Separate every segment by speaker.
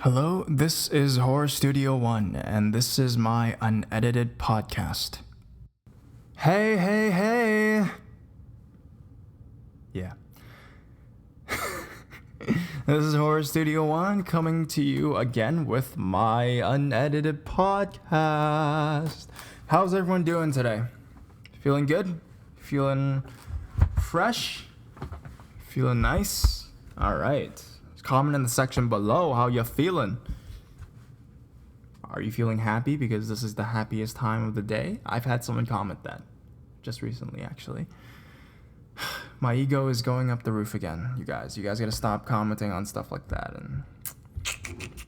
Speaker 1: Hello, this is Horror Studio One, and this is my unedited podcast. Hey. Yeah. This is Horror Studio One coming to you again with my unedited podcast. How's everyone doing today? Feeling good? Feeling fresh? Feeling nice? Alright. Comment in the section below how you're feeling. Are you feeling happy because this is the happiest time of the day? I've had someone comment that just recently, actually. My ego is going up the roof again, you guys. You guys gotta stop commenting on stuff like that and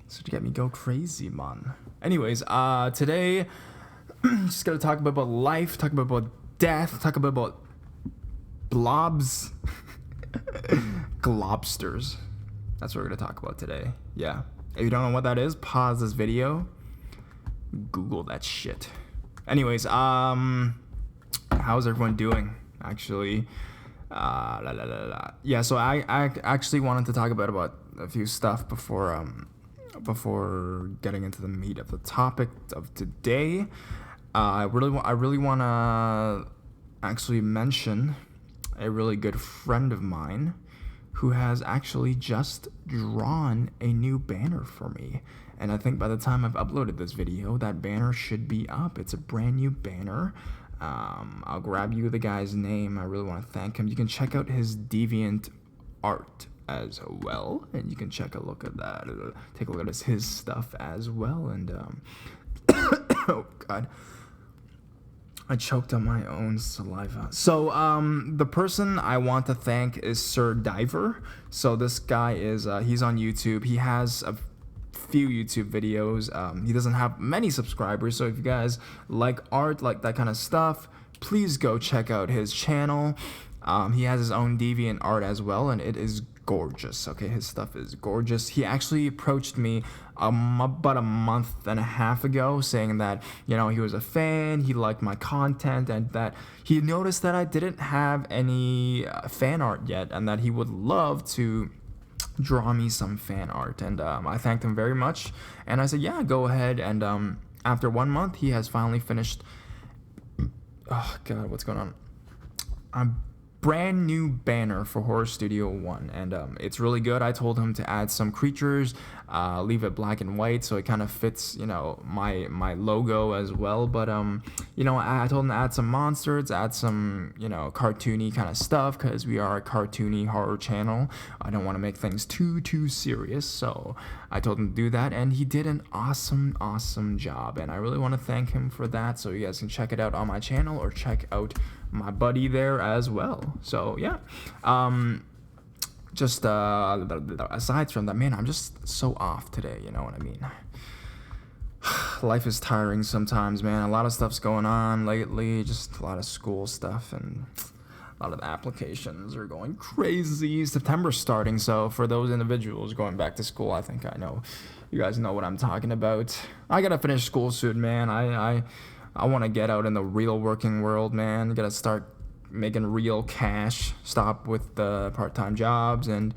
Speaker 1: so to get me go crazy, man. Anyways, today just gonna talk about life, talk about death, talk about blobs, globsters. That's what we're going to talk about today. Yeah. If you don't know what that is, pause this video. Google that shit. Anyways, how's everyone doing? Actually, yeah, so I actually wanted to talk about a few stuff before getting into the meat of the topic of today. I really want to actually mention a really good friend of mine who has actually just drawn a new banner for me. And I think by the time I've uploaded this video, that banner should be up. It's a brand new banner. I'll grab you the guy's name. I really want to thank him. You can check out his Deviant art as well. And you can take a look at that. Take a look at his stuff as well. And, oh, God. I choked on my own saliva. So, the person I want to thank is Sir Diver. So this guy is, he's on YouTube. He has a few YouTube videos. He doesn't have many subscribers. So if you guys like art, like that kind of stuff, please go check out his channel. He has his own Deviant art as well, and it is gorgeous. Okay, his stuff is gorgeous. He actually approached me about a month and a half ago saying that, you know, he was a fan, he liked my content, and that he noticed that I didn't have any fan art yet, and that he would love to draw me some fan art. And I thanked him very much, and I said, yeah, go ahead. And after 1 month, he has finally finished. Oh God, what's going on? Brand new banner for Horror Studio One, and it's really good. I told him to add some creatures, leave it black and white so it kind of fits, you know, my logo as well. But you know, I told him to add some monsters, add some, you know, cartoony kind of stuff, because we are a cartoony horror channel. I don't want to make things too serious, so I told him to do that, and he did an awesome job, and I really want to thank him for that. So you guys can check it out on my channel or check out my buddy there as well. So yeah, just aside from that, man, I'm just so off today, you know what I mean? Life is tiring sometimes, man. A lot of stuff's going on lately, just a lot of school stuff, and a lot of the applications are going crazy. September's starting, so for those individuals going back to school, I think I know you guys know what I'm talking about. I gotta finish school soon, man. I want to get out in the real working world, man. Gotta start making real cash. Stop with the part-time jobs. And,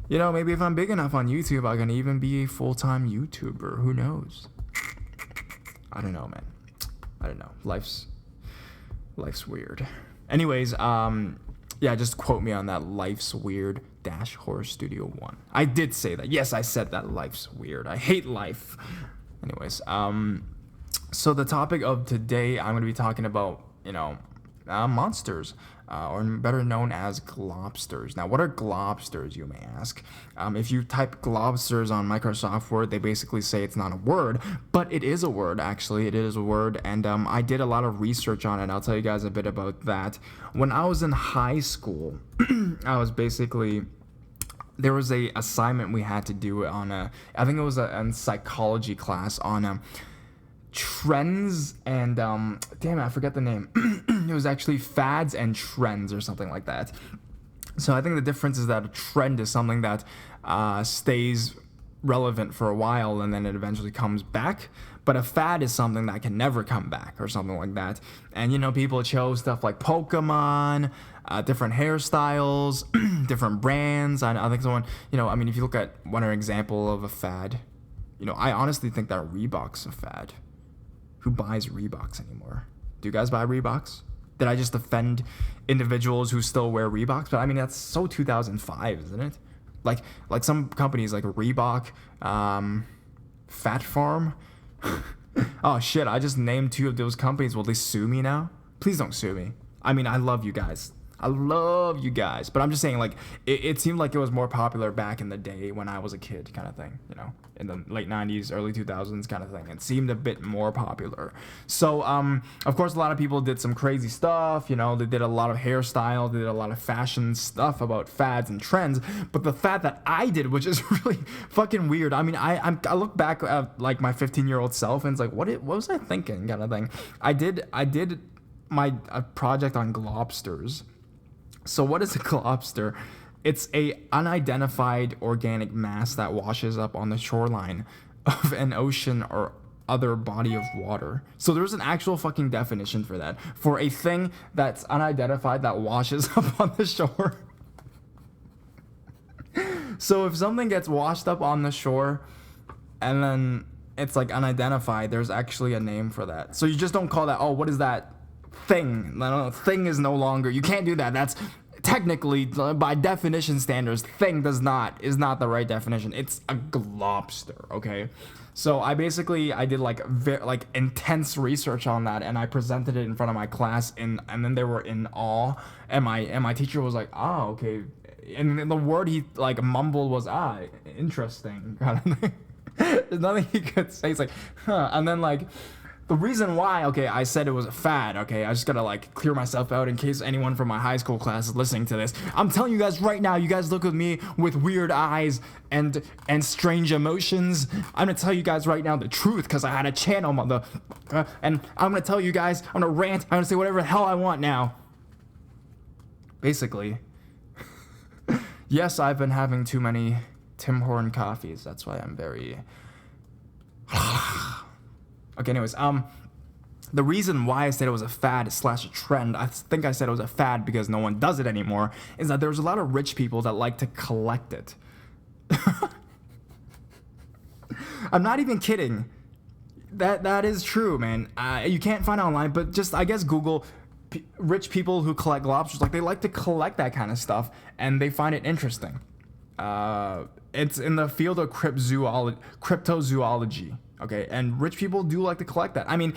Speaker 1: you know, maybe if I'm big enough on YouTube, I can even be a full-time YouTuber. Who knows? I don't know, man. I don't know. Life's weird. Anyways, yeah, just quote me on that. Life's weird - Horror Studio One. I did say that. Yes, I said that. Life's weird. I hate life. Anyways, so the topic of today, I'm going to be talking about, you know, monsters, or better known as globsters. Now, what are globsters, you may ask? If you type globsters on Microsoft Word, they basically say it's not a word, but it is a word, actually. It is a word, and I did a lot of research on it, and I'll tell you guys a bit about that. When I was in high school, I was basically... There was a assignment we had to do on I think it was a psychology class on... trends and damn it, I forget the name. It was actually fads and trends or something like that. So I think the difference is that a trend is something that stays relevant for a while and then it eventually comes back, but a fad is something that can never come back or something like that. And you know, people chose stuff like Pokemon, different hairstyles, different brands. I think someone, you know, I mean, if you look at one example of a fad, I honestly think that Reebok's a fad. Who buys Reeboks anymore? Do you guys buy Reeboks? Did I just offend individuals who still wear Reeboks? But I mean, that's so 2005, isn't it? Like some companies like Reebok, Fat Farm. Oh shit, I just named 2 of those companies. Will they sue me now? Please don't sue me. I mean, I love you guys. But I'm just saying, like, it seemed like it was more popular back in the day when I was a kid, kind of thing, in the late 90s, early 2000s kind of thing. It seemed a bit more popular. So, of course, a lot of people did some crazy stuff, they did a lot of hairstyle, they did a lot of fashion stuff about fads and trends. But the fad that I did, which is really fucking weird. I mean, I look back at, like, my 15-year-old self, and it's like, what was I thinking, kind of thing. I did my project on Globsters. So what is a globster? It's a unidentified organic mass that washes up on the shoreline of an ocean or other body of water. So there's an actual fucking definition for that. For a thing that's unidentified that washes up on the shore. So if something gets washed up on the shore and then it's like unidentified, there's actually a name for that. So you just don't call that, what is that thing? No, thing is no longer, you can't do that. That's technically, by definition standards, thing is not the right definition. It's a globster, okay? So I did like intense research on that, and I presented it in front of my class, and then they were in awe, and my teacher was like, okay, and the word he like mumbled was interesting, kind of thing. There's nothing he could say. It's like, and then like, the reason why, I said it was a fad, I just gotta like clear myself out in case anyone from my high school class is listening to this. I'm telling you guys right now, you guys look at me with weird eyes and strange emotions. I'm gonna tell you guys right now the truth, because I had a channel, and I'm gonna tell you guys, I'm gonna rant, I'm gonna say whatever the hell I want now. Basically, yes, I've been having too many Tim Horton coffees, that's why I'm very... Okay, anyways, the reason why I said it was a fad / a trend, I think I said it was a fad because no one does it anymore, is that there's a lot of rich people that like to collect it. I'm not even kidding. That is true, man. You can't find it online, but just, I guess, Google rich people who collect lobsters. Like, they like to collect that kind of stuff, and they find it interesting. It's in the field of cryptozoology. Okay, and rich people do like to collect that. I mean,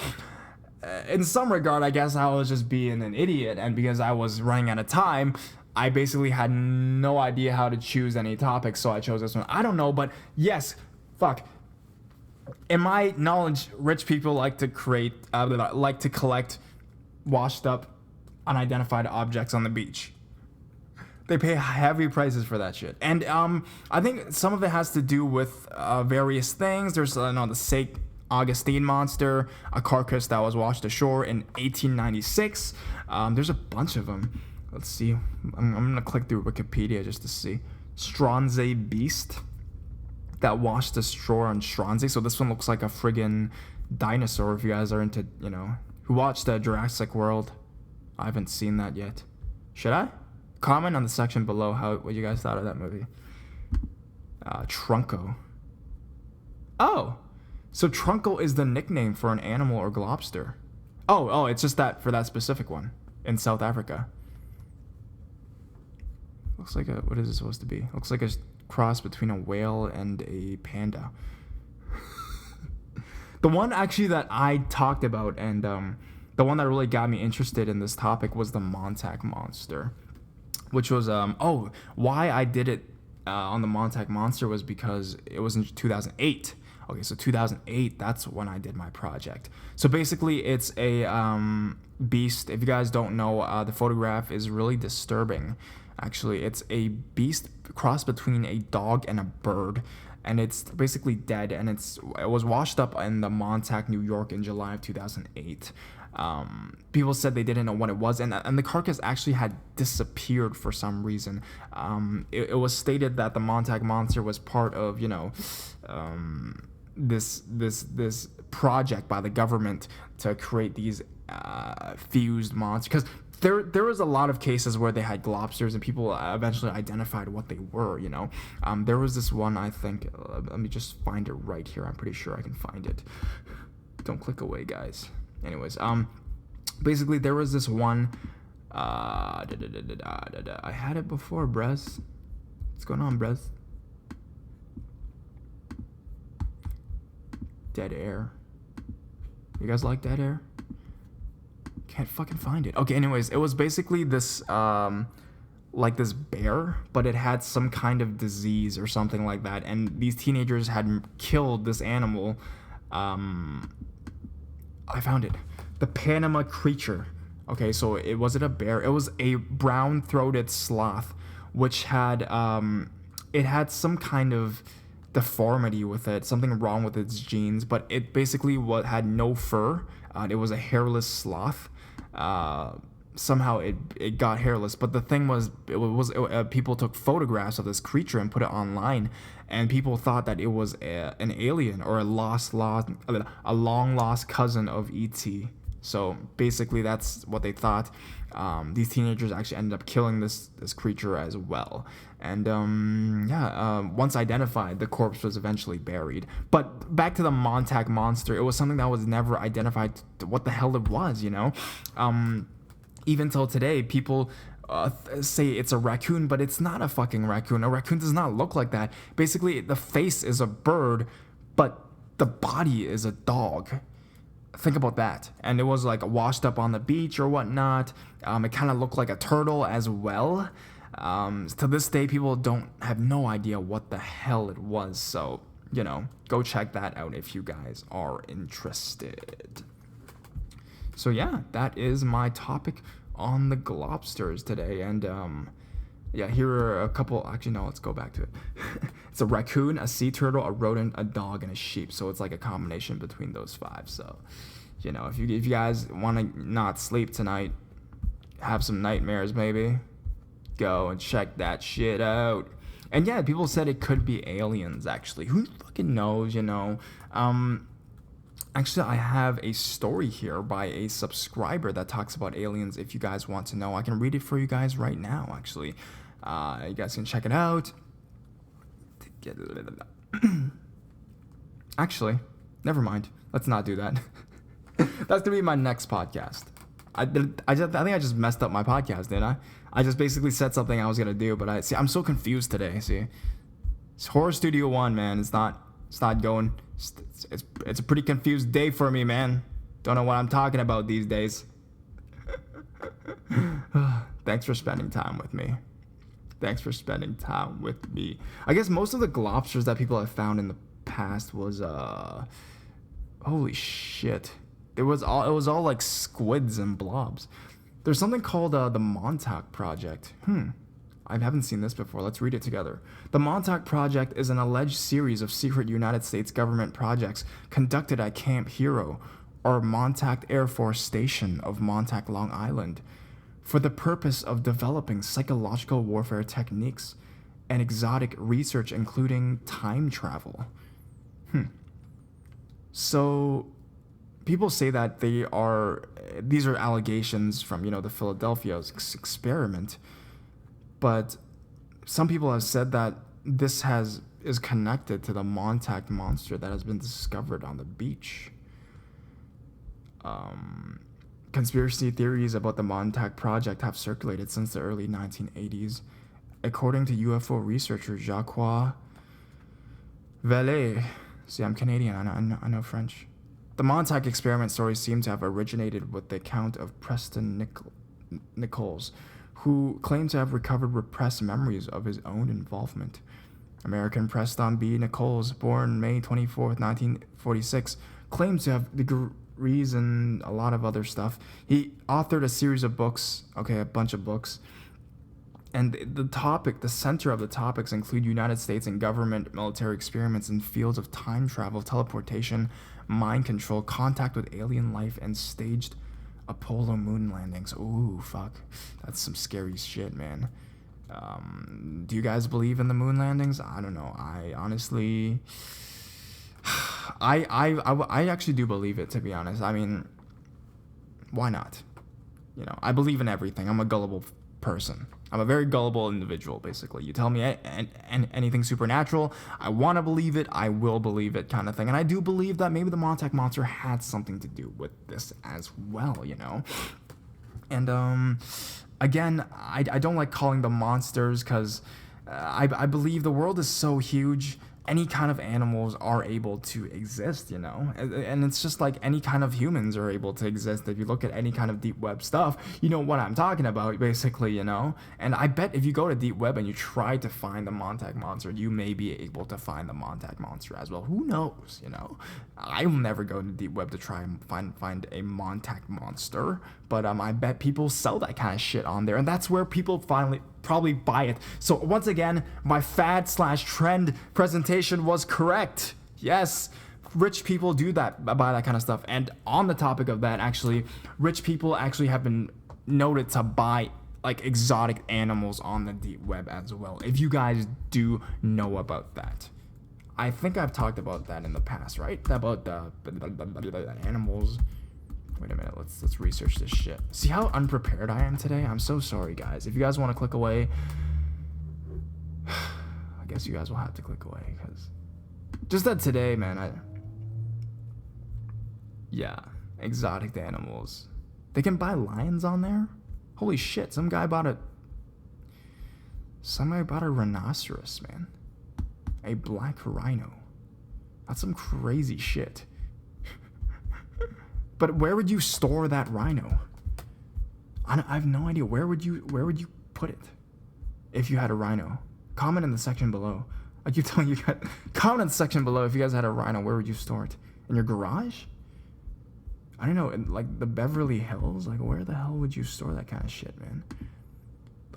Speaker 1: in some regard, I guess I was just being an idiot, and because I was running out of time, I basically had no idea how to choose any topics, so I chose this one. I don't know, but yes, in my knowledge, rich people like to collect washed up, unidentified objects on the beach. They pay heavy prices for that shit. And I think some of it has to do with various things. There's the St. Augustine monster, a carcass that was washed ashore in 1896. There's a bunch of them. Let's see. I'm going to click through Wikipedia just to see. Stronsay beast that washed ashore on Stronsay. So this one looks like a friggin' dinosaur, if you guys are into, who watched Jurassic World. I haven't seen that yet. Should I? Comment on the section below what you guys thought of that movie. Trunco. Oh, so Trunco is the nickname for an animal or globster. Oh, it's just that for that specific one in South Africa. Looks like what is it supposed to be? Looks like a cross between a whale and a panda. The one actually that I talked about, and the one that really got me interested in this topic was the Montauk monster. Which was, why I did it on the Montauk Monster was because it was in 2008. Okay, so 2008, that's when I did my project. So basically, it's a beast. If you guys don't know, the photograph is really disturbing. Actually, it's a beast crossed between a dog and a bird. And it's basically dead, and it was washed up in the Montauk, New York in July of 2008. People said they didn't know what it was, and the carcass actually had disappeared for some reason. It was stated that the Montauk monster was part of, this project by the government to create these fused monsters. Because there was a lot of cases where they had globsters and people eventually identified what they were, you know. There was this one, I think, let me just find it right here. I'm pretty sure I can find it. Don't click away, guys. Anyways, basically there was this one, I had it before, Brez. What's going on, Brez? Dead air. You guys like dead air? Can't fucking find it. Okay, anyways, it was basically this, like this bear, but it had some kind of disease or something like that, and these teenagers had killed this animal. I found it. The Panama creature. Okay, so it wasn't a bear. It was a brown-throated sloth, which had, it had some kind of deformity with it, something wrong with its genes, but it basically had no fur. It was a hairless sloth. Somehow it got hairless, but the thing was, people took photographs of this creature and put it online, and people thought that it was an alien or a long lost cousin of ET. So basically, that's what they thought. These teenagers actually ended up killing this creature as well. And once identified, the corpse was eventually buried. But back to the Montauk monster, it was something that was never identified what the hell it was, you know? Even till today, people say it's a raccoon, but it's not a fucking raccoon. A raccoon does not look like that. Basically, the face is a bird, but the body is a dog. Think about that. And it was like washed up on the beach or whatnot. It kind of looked like a turtle as well. To this day, people have no idea what the hell it was. So, you know, go check that out if you guys are interested. So yeah, that is my topic on the Globsters today. And here are a couple. Actually, no, let's go back to it. It's a raccoon, a sea turtle, a rodent, a dog, and a sheep. So it's like a combination between those 5. So, you know, if you guys want to not sleep tonight, have some nightmares maybe, go and check that shit out. And yeah, people said it could be aliens. Actually, who fucking knows? You know. Actually, I have a story here by a subscriber that talks about aliens. If you guys want to know, I can read it for you guys right now, actually. You guys can check it out. Actually, never mind. Let's not do that. That's going to be my next podcast. I think I just messed up my podcast, didn't I? I just basically said something I was going to do, but I'm so confused today, see? It's Horror Studio 1, man. It's not going... It's a pretty confused day for me, man. Don't know what I'm talking about these days. Thanks for spending time with me. I guess most of the globsters that people have found in the past was holy shit. It was all like squids and blobs. There's something called the Montauk Project. I haven't seen this before. Let's read it together. The Montauk Project is an alleged series of secret United States government projects conducted at Camp Hero, or Montauk Air Force Station of Montauk, Long Island, for the purpose of developing psychological warfare techniques and exotic research, including time travel. So, people say that these are allegations from, the Philadelphia experiment. But some people have said that this is connected to the Montauk monster that has been discovered on the beach. Conspiracy theories about the Montauk Project have circulated since the early 1980s. According to UFO researcher Jacques Vallée, see, I'm Canadian, I know French. The Montauk experiment stories seem to have originated with the account of Preston Nichols, who claimed to have recovered repressed memories of his own involvement. American Preston B. Nichols, born May 24th, 1946, claims to have degrees in a lot of other stuff. He authored a series of books, a bunch of books, and the center of the topics include United States and government military experiments in fields of time travel, teleportation, mind control, contact with alien life, and staged Apollo moon landings. Ooh, fuck. That's some scary shit, man. Do you guys believe in the moon landings? I don't know. I honestly... I actually do believe it, to be honest. I mean, why not? I believe in everything. I'm a gullible person. I'm a very gullible individual, basically. You tell me anything supernatural, I want to believe it, I will believe it, kind of thing. And I do believe that maybe the Montauk Monster had something to do with this as well, And again, I don't like calling them monsters because I believe the world is so huge. Any kind of animals are able to exist, and it's just like any kind of humans are able to exist. If you look at any kind of deep web stuff, you know what I'm talking about, basically, and I bet if you go to deep web and you try to find the Montauk Monster, you may be able to find the Montauk Monster as well. Who knows, I will never go to deep web to try and find a Montauk Monster, but I bet people sell that kind of shit on there, and that's where people finally probably buy it. So once again, my fad/trend presentation was correct. Yes, rich people do that, buy that kind of stuff. And on the topic of that, actually, rich people actually have been noted to buy like exotic animals on the deep web as well. If you guys do know about that, I think I've talked about that in the past, right? About the animals. Wait a minute, let's research this shit. See how unprepared I am today? I'm so sorry, guys. If you guys want to click away, I guess you guys will have to click away, because just that today, man, exotic animals. They can buy lions on there? Holy shit, some guy bought a rhinoceros, man. A black rhino. That's some crazy shit. But where would you store that rhino? I have no idea. Where would you put it if you had a rhino? Comment in the section below. I keep telling you guys, comment in the section below if you guys had a rhino. Where would you store it? In your garage? I don't know, in like the Beverly Hills? Like, where the hell would you store that kind of shit, man?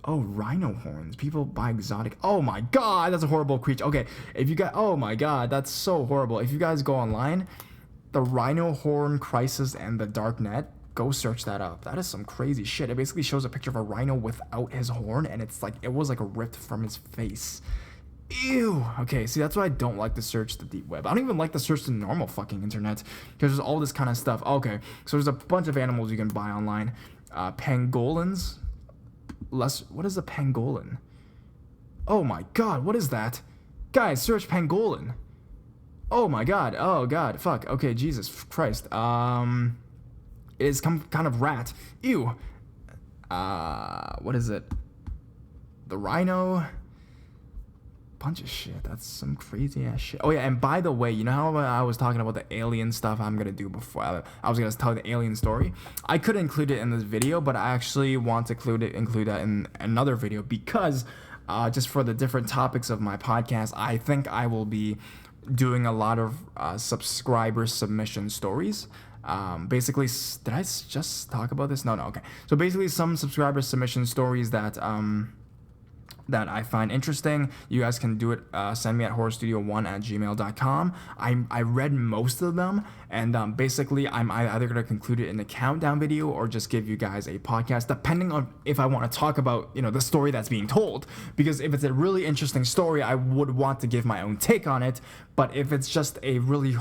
Speaker 1: Oh, rhino horns. People buy exotic. Oh my god, that's a horrible creature. Okay, oh my god, that's so horrible. If you guys go online, the rhino horn crisis and the dark net, go search that up. That is some crazy shit. It basically shows a picture of a rhino without his horn, and it was like a ripped from his face. Ew. Okay, see, that's why I don't like to search the deep web. I don't even like to search the normal fucking internet, because there's all this kind of stuff. Okay, so there's a bunch of animals you can buy online. Pangolins. What is a pangolin? Oh my god, what is that? Guys, search pangolin. Oh my god. Oh god. Fuck. Okay, Jesus Christ. It is kind of rat. Ew. What is it? The rhino. Bunch of shit. That's some crazy ass shit. Oh yeah, and by the way, you know how I was talking about the alien stuff I'm gonna do before? I was gonna tell the alien story. I could include it in this video, but I actually want to include that in another video, because just for the different topics of my podcast, I think I will be doing a lot of subscriber submission stories. Basically, did I just talk about this? No, okay. So basically, some subscriber submission stories that I find interesting. You guys can do it. Send me at horrorstudio1@gmail.com. I read most of them, and basically I'm either going to conclude it in a countdown video or just give you guys a podcast, depending on if I want to talk about the story that's being told. Because if it's a really interesting story, I would want to give my own take on it. But if it's just a really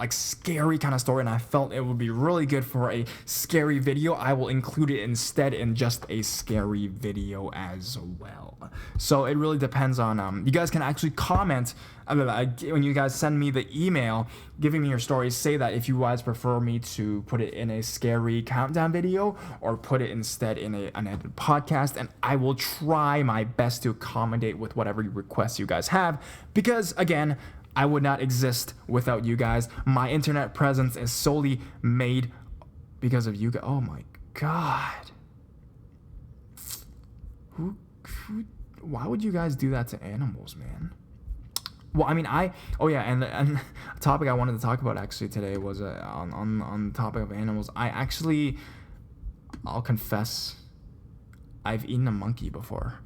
Speaker 1: scary kind of story, and I felt it would be really good for a scary video, I will include it instead in just a scary video as well. So it really depends on, you guys can actually comment, when you guys send me the email giving me your stories, say that if you guys prefer me to put it in a scary countdown video or put it instead in an edited podcast, and I will try my best to accommodate with whatever requests you guys have, because again, I would not exist without you guys. My internet presence is solely made because of you guys. Oh my god. Why would you guys do that to animals, man? Well, I mean, and the topic I wanted to talk about actually today was on the topic of animals. I'll confess, I've eaten a monkey before.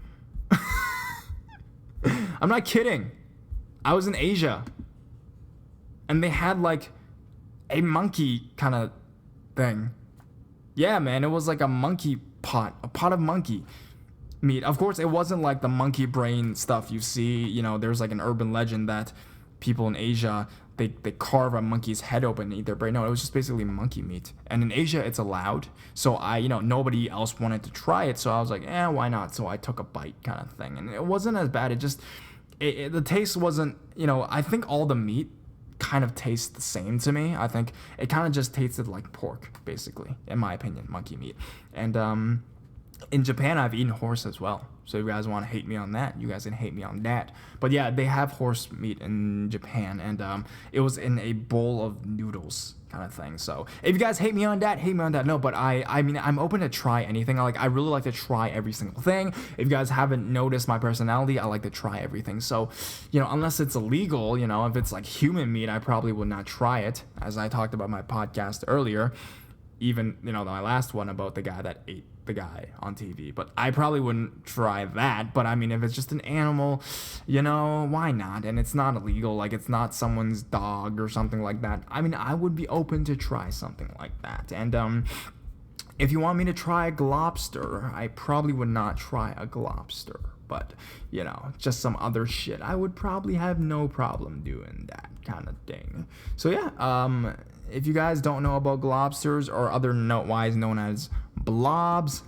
Speaker 1: I'm not kidding. I was in Asia, and they had a monkey kind of thing. Yeah, man, it was like a monkey pot, a pot of monkey meat. Of course, it wasn't like the monkey brain stuff you see. There's an urban legend that people in Asia they carve a monkey's head open and eat their brain. No, it was just basically monkey meat. And in Asia, it's allowed. So nobody else wanted to try it. So I was like, why not? So I took a bite kind of thing. And it wasn't as bad. The taste wasn't, I think all the meat kind of tastes the same to me. I think it kind of just tasted like pork, basically, in my opinion, monkey meat. And in Japan, I've eaten horse as well. So if you guys want to hate me on that, you guys can hate me on that. But yeah, they have horse meat in Japan, and it was in a bowl of noodles kind of thing. So if you guys hate me on that, hate me on that. No, but I mean, I'm open to try anything. I really like to try every single thing. If you guys haven't noticed my personality, I like to try everything. So, unless it's illegal, if it's like human meat, I probably would not try it. As I talked about my podcast earlier, even, my last one about the guy that ate the guy on TV, but I probably wouldn't try that. But I mean, if it's just an animal, why not? And it's not illegal, like it's not someone's dog or something like that. I mean, I would be open to try something like that. And if you want me to try a globster, I probably would not try a globster, but just some other shit, I would probably have no problem doing that kind of thing. So yeah, if you guys don't know about globsters, or otherwise known as blobs,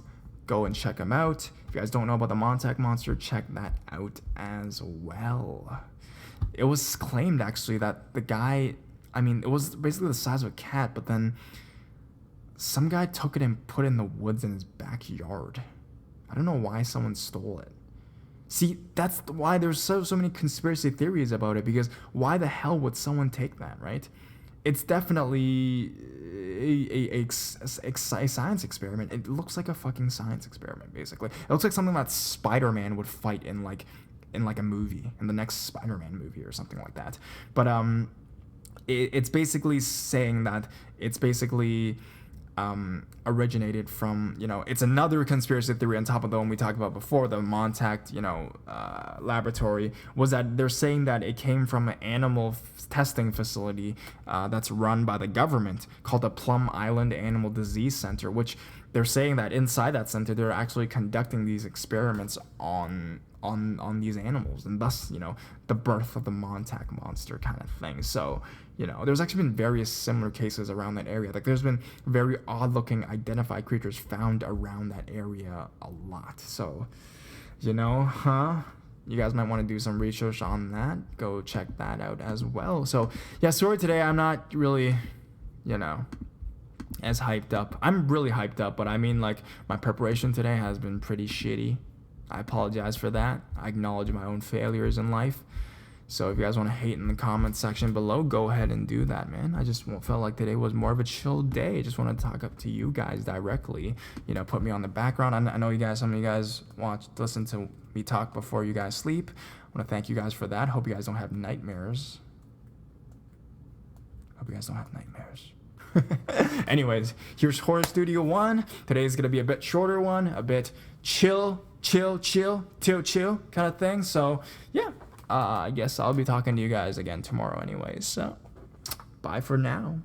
Speaker 1: go and check them out. If you guys don't know about the Montauk monster, check that out as well. It was claimed actually that the guy, it was basically the size of a cat, but then some guy took it and put it in the woods in his backyard. I don't know why someone stole it. See, that's why there's so many conspiracy theories about it, because why the hell would someone take that, right? It's definitely a science experiment. It looks like a fucking science experiment, basically. It looks like something that Spider-Man would fight in a movie, in the next Spider-Man movie or something like that. But it's basically saying that it's basically originated from, it's another conspiracy theory on top of the one we talked about before, the Montauk, laboratory, was that they're saying that it came from an animal testing facility that's run by the government called the Plum Island Animal Disease Center, which they're saying that inside that center, they're actually conducting these experiments on these animals, and thus, the birth of the Montauk monster kind of thing. So, there's actually been various similar cases around that area. Like, there's been very odd-looking identified creatures found around that area a lot. So, you guys might want to do some research on that. Go check that out as well. So, yeah, sorry today, I'm not really, as hyped up. I'm really hyped up, but my preparation today has been pretty shitty. I apologize for that. I acknowledge my own failures in life. So if you guys want to hate in the comments section below, go ahead and do that, man. I just felt like today was more of a chill day. I just want to talk up to you guys directly. Put me on the background. I know some of you guys listen to me talk before you guys sleep. I want to thank you guys for that. Hope you guys don't have nightmares. Anyways, here's Horror Studio 1. Today's going to be a bit shorter one, a bit chill kind of thing. So, yeah. I guess I'll be talking to you guys again tomorrow anyways. So, bye for now.